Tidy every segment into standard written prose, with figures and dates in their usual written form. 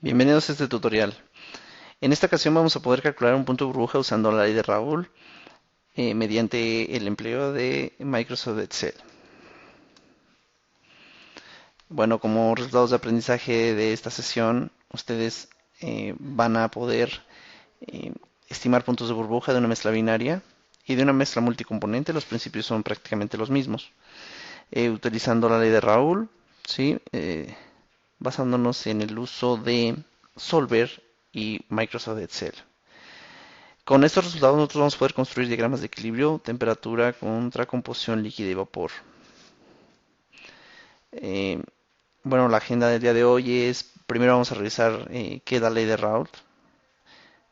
Bienvenidos a este tutorial. En esta ocasión vamos a poder calcular un punto de burbuja usando la ley de Raoul mediante el empleo de Microsoft Excel. Bueno, como resultados de aprendizaje de esta sesión, ustedes van a poder eh, estimar puntos de burbuja de una mezcla binaria y de una mezcla multicomponente. Los principios son prácticamente los mismos. Utilizando la ley de Raoul, ¿sí? Basándonos en el uso de Solver y Microsoft Excel. Con estos resultados nosotros vamos a poder construir diagramas de equilibrio, temperatura contra composición líquida y vapor. Eh, bueno, la agenda del día de hoy es, primero vamos a revisar qué es la ley de Raoult.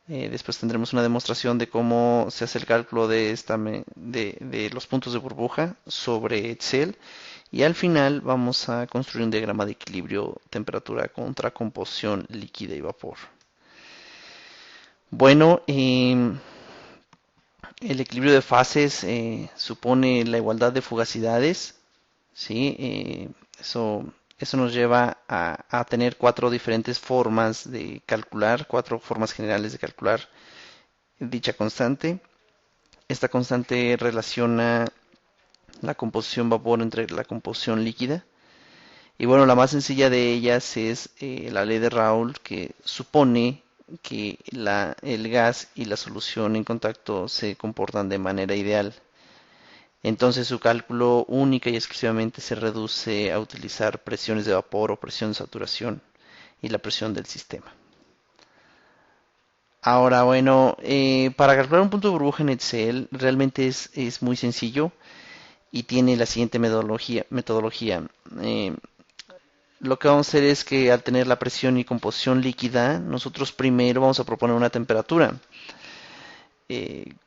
Después tendremos una demostración de cómo se hace el cálculo de los puntos de burbuja sobre Excel. Y al final vamos a construir un diagrama de equilibrio, temperatura contra composición líquida y vapor. Bueno, el equilibrio de fases supone la igualdad de fugacidades, ¿sí? Eso, eso nos lleva a tener cuatro diferentes formas de calcular, cuatro formas generales de calcular dicha constante. Esta constante relaciona la composición vapor entre la composición líquida. Y bueno, la más sencilla de ellas es la ley de Raoult, que supone que el gas y la solución en contacto se comportan de manera ideal. Entonces su cálculo única y exclusivamente se reduce a utilizar presiones de vapor o presión de saturación y la presión del sistema. Ahora, bueno, para calcular un punto de burbuja en Excel realmente es muy sencillo y tiene la siguiente metodología. Eh, lo que vamos a hacer es que al tener la presión y composición líquida, nosotros primero vamos a proponer una temperatura.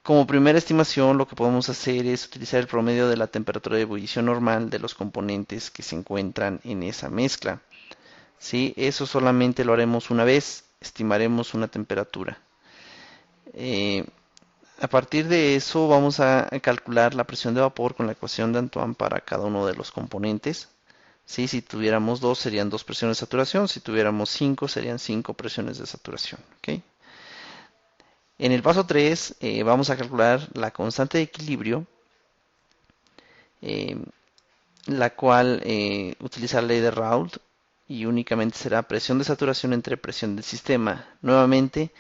Como primera estimación, lo que podemos hacer es utilizar el promedio de la temperatura de ebullición normal de los componentes que se encuentran en esa mezcla. ¿Sí? Eso solamente lo haremos una vez, estimaremos una temperatura. Eh, a partir de eso vamos a calcular la presión de vapor con la ecuación de Antoine para cada uno de los componentes. ¿Sí? Si tuviéramos dos serían dos presiones de saturación, si tuviéramos cinco serían cinco presiones de saturación. ¿Okay? En el paso 3 vamos a calcular la constante de equilibrio, eh, la cual utiliza la ley de Raoult y únicamente será presión de saturación entre presión del sistema. Nuevamente,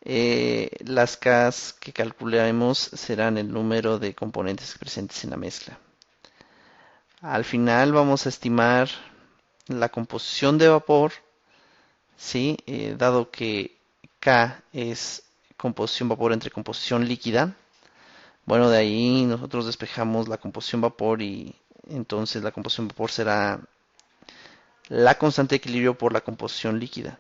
las Ks que calcularemos serán el número de componentes presentes en la mezcla. Al final vamos a estimar la composición de vapor, ¿sí? Dado que K es composición vapor entre composición líquida. Bueno, de ahí nosotros despejamos la composición vapor y entonces la composición vapor será la constante de equilibrio por la composición líquida.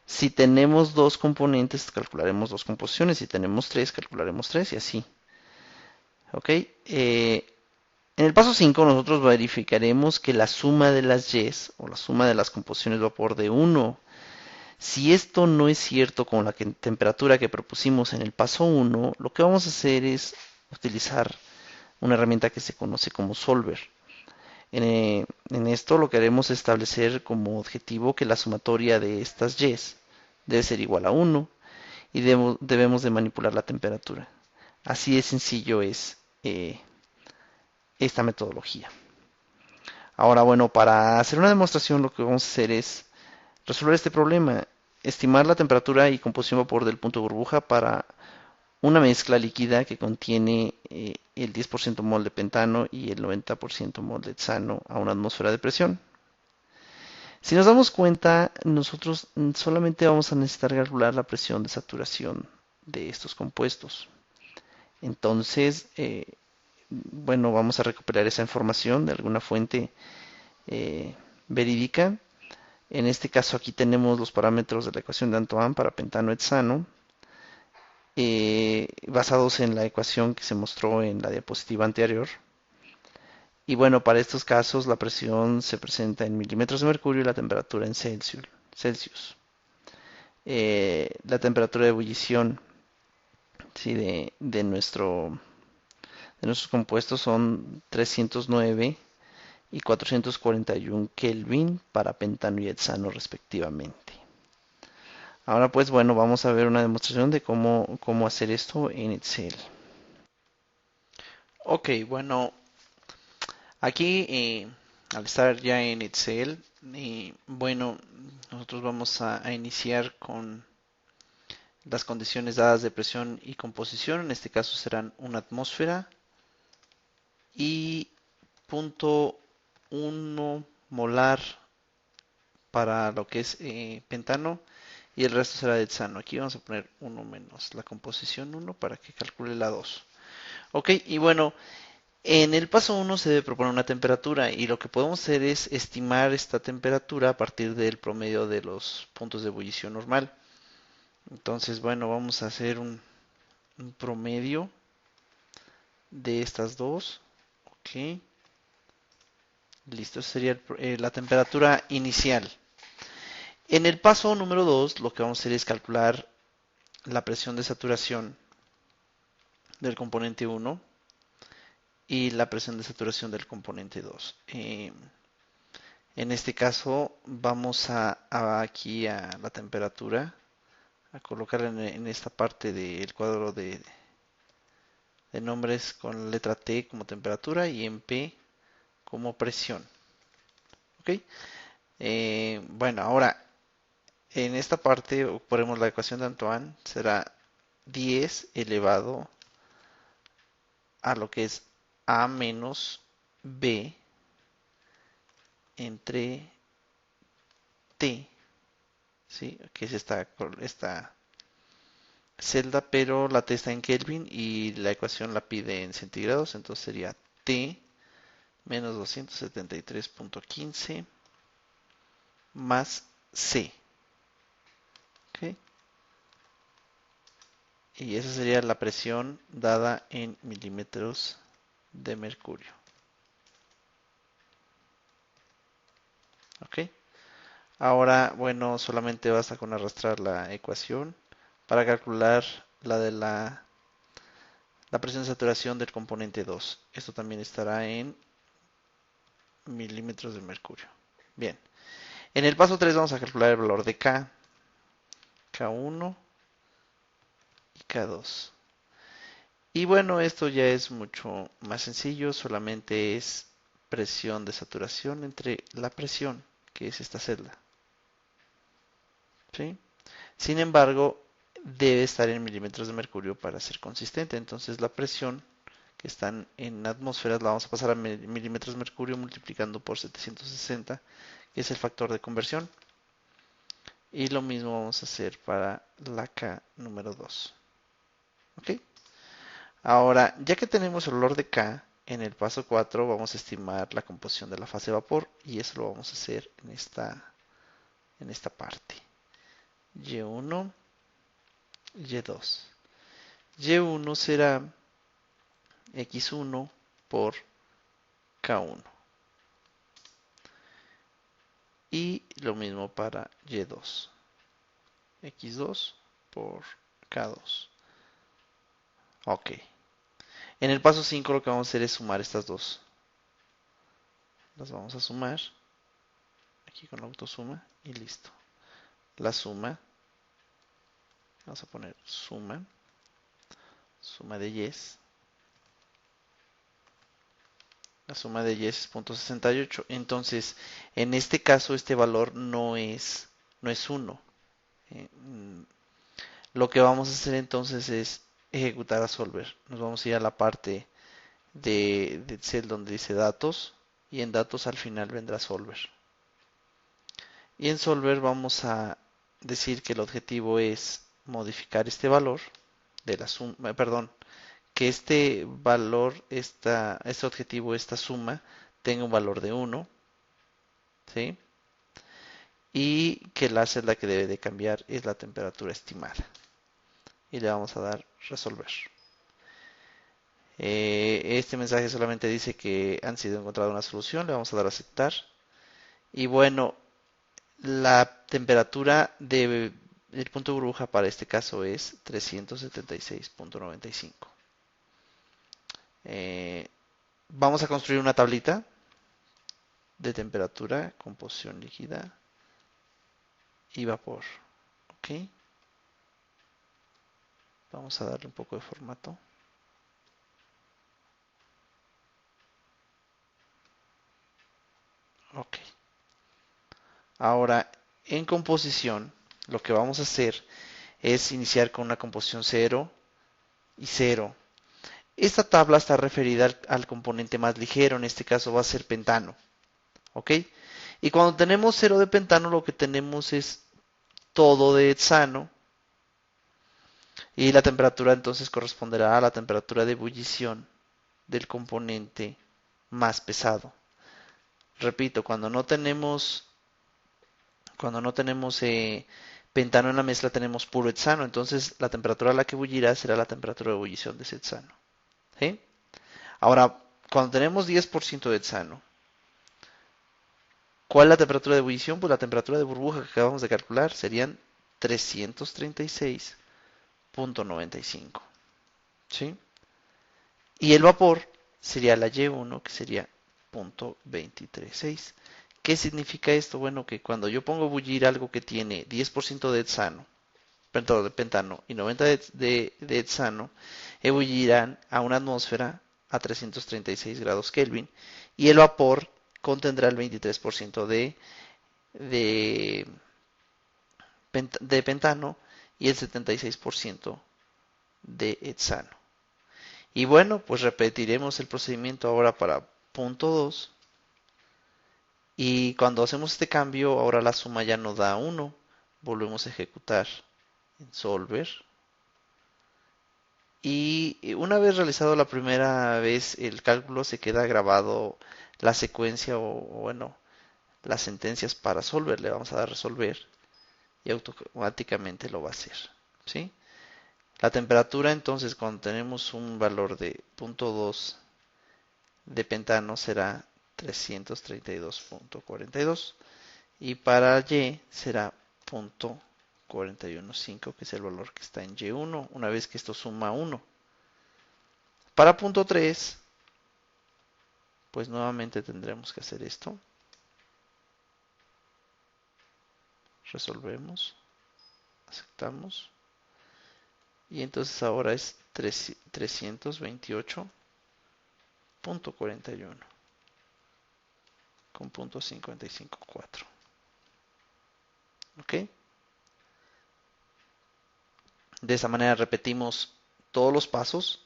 Si tenemos dos componentes, calcularemos dos composiciones. Si tenemos tres, calcularemos tres y así. ¿Ok? En el paso 5 nosotros verificaremos que la suma de las Y's o la suma de las composiciones de vapor de 1. Si esto no es cierto con la temperatura que propusimos en el paso 1, lo que vamos a hacer es utilizar una herramienta que se conoce como Solver. En esto lo que haremos es establecer como objetivo que la sumatoria de estas Y's debe ser igual a 1 y debemos de manipular la temperatura. Así de sencillo es esta metodología. Ahora, bueno, para hacer una demostración lo que vamos a hacer es resolver este problema, estimar la temperatura y composición vapor del punto de burbuja para una mezcla líquida que contiene el 10% mol de pentano y el 90% mol de hexano a una atmósfera de presión. Si nos damos cuenta, nosotros solamente vamos a necesitar calcular la presión de saturación de estos compuestos. Entonces, bueno, vamos a recuperar esa información de alguna fuente verídica. En este caso aquí tenemos los parámetros de la ecuación de Antoine para pentano hexano, basados en la ecuación que se mostró en la diapositiva anterior. Y bueno, para estos casos la presión se presenta en milímetros de mercurio y la temperatura en Celsius. La temperatura de ebullición, ¿sí? de nuestros compuestos son 309 y 441 Kelvin para pentano y hexano respectivamente. Ahora pues bueno, vamos a ver una demostración de cómo hacer esto en Excel. Ok, bueno, aquí al estar ya en Excel, bueno, nosotros vamos a iniciar con las condiciones dadas de presión y composición. En este caso serán una atmósfera y punto uno molar para lo que es pentano y el resto será de hexano. Aquí vamos a poner uno menos la composición uno para que calcule la 2. Ok, y bueno, en el paso uno se debe proponer una temperatura y lo que podemos hacer es estimar esta temperatura a partir del promedio de los puntos de ebullición normal. Entonces, bueno, vamos a hacer un promedio de estas dos. Ok, listo, sería la temperatura inicial. En el paso número 2, lo que vamos a hacer es calcular la presión de saturación del componente uno y la presión de saturación del componente 2. En este caso vamos aquí a la temperatura, a colocarla en esta parte del cuadro de nombres con la letra T como temperatura y en P como presión. ¿Ok? Bueno, ahora en esta parte ponemos la ecuación de Antoine, será 10 elevado a lo que es A menos B entre T, ¿sí? Que es esta celda, pero la T está en Kelvin y la ecuación la pide en centígrados, entonces sería T menos 273.15 más C, ¿ok? Y esa sería la presión dada en milímetros de mercurio, ¿ok? Ahora, bueno, solamente basta con arrastrar la ecuación para calcular la presión de saturación del componente 2. Esto también estará en milímetros de mercurio. Bien, en el paso 3 vamos a calcular el valor de K, K1 y K2. Y bueno, esto ya es mucho más sencillo, solamente es presión de saturación entre la presión, que es esta celda. ¿Sí? Sin embargo, debe estar en milímetros de mercurio para ser consistente. Entonces la presión que están en atmósferas la vamos a pasar a milímetros de mercurio multiplicando por 760, que es el factor de conversión. Y lo mismo vamos a hacer para la K número 2. ¿Ok? Ahora, ya que tenemos el olor de K, en el paso 4 vamos a estimar la composición de la fase de vapor y eso lo vamos a hacer en esta parte. Y1, Y2. Y1 será X1 por K1. Y lo mismo para Y2. X2 por K2. Ok. En el paso 5 lo que vamos a hacer es sumar estas dos. Las vamos a sumar aquí con la autosuma y listo. La suma, vamos a poner suma de yes. La suma de yes es 0.68. Entonces, en este caso, este valor no es 1. Lo que vamos a hacer entonces es ejecutar a solver. Nos vamos a ir a la parte de Excel donde dice datos y en datos al final vendrá solver. Y en solver vamos a decir que el objetivo es modificar este valor de la suma, perdón, que este valor, este objetivo, esta suma, tenga un valor de 1, ¿sí? Y que la celda que debe de cambiar es la temperatura estimada. Y le vamos a dar resolver. Este mensaje solamente dice que han sido encontrada una solución, le vamos a dar a aceptar. Y bueno, la temperatura del punto de burbuja para este caso es 376.95. Vamos a construir una tablita de temperatura, composición líquida y vapor. Ok, vamos a darle un poco de formato. Ok, ahora en composición lo que vamos a hacer es iniciar con una composición 0 y 0. Esta tabla está referida al componente más ligero, en este caso va a ser pentano. ¿Ok? Y cuando tenemos 0 de pentano, lo que tenemos es todo de hexano. Y la temperatura entonces corresponderá a la temperatura de ebullición del componente más pesado. Repito, cuando no tenemos pentano en la mezcla, tenemos puro hexano. Entonces la temperatura a la que bullirá será la temperatura de ebullición de ese hexano. ¿Sí? Ahora, cuando tenemos 10% de hexano, ¿cuál es la temperatura de ebullición? Pues la temperatura de burbuja que acabamos de calcular serían 336.95. ¿Sí? Y el vapor sería la Y1, que sería 0.236. ¿Qué significa esto? Bueno, que cuando yo pongo a bullir algo que tiene 10% de hexano, perdón, de pentano y 90 de hexano, ebullirán a una atmósfera a 336 grados Kelvin y el vapor contendrá el 23% de, de pentano y el 76% de hexano. Y bueno, pues repetiremos el procedimiento ahora para punto 2. Y cuando hacemos este cambio, ahora la suma ya nos da 1. Volvemos a ejecutar en Solver. Y una vez realizado la primera vez el cálculo, se queda grabado la secuencia o bueno, las sentencias para Solver. Le vamos a dar resolver y automáticamente lo va a hacer. ¿Sí? La temperatura entonces cuando tenemos un valor de punto 2 de pentano será 332.42 y para Y será 0.415, que es el valor que está en Y1, una vez que esto suma 1. Para punto 3, pues nuevamente tendremos que hacer esto. Resolvemos, aceptamos. Y entonces ahora es 328.41 con punto 55.4. ¿Ok? De esa manera repetimos todos los pasos,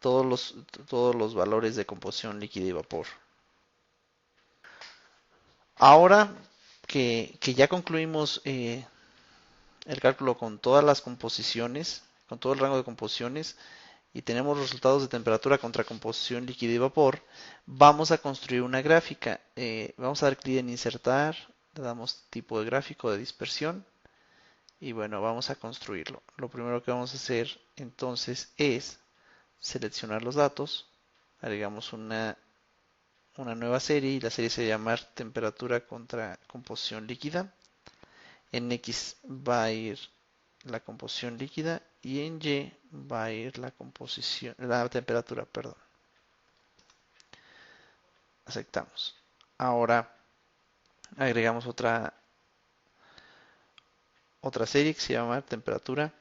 todos los, todos los valores de composición líquida y vapor. Ahora que ya concluimos el cálculo con todas las composiciones, con todo el rango de composiciones, y tenemos los resultados de temperatura contra composición líquida y vapor, vamos a construir una gráfica. Vamos a dar clic en insertar, le damos tipo de gráfico de dispersión y bueno, vamos a construirlo. Lo primero que vamos a hacer entonces es seleccionar los datos, agregamos una nueva serie y la serie se va a llamar temperatura contra composición líquida. En X va a ir la composición líquida y en Y va a ir la temperatura, perdón. Aceptamos. Ahora agregamos otra serie que se llama temperatura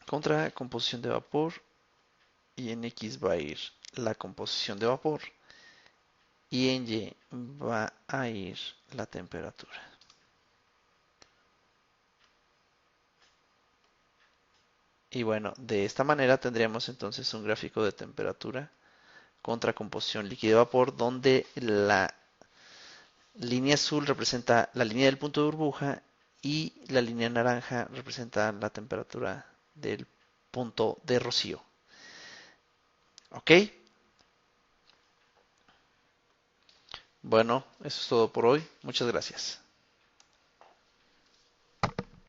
contra composición de vapor y en X va a ir la composición de vapor y en Y va a ir la temperatura. Y bueno, de esta manera tendríamos entonces un gráfico de temperatura contra composición líquido vapor donde la línea azul representa la línea del punto de burbuja y la línea naranja representa la temperatura del punto de rocío. ¿Ok? Bueno, eso es todo por hoy. Muchas gracias.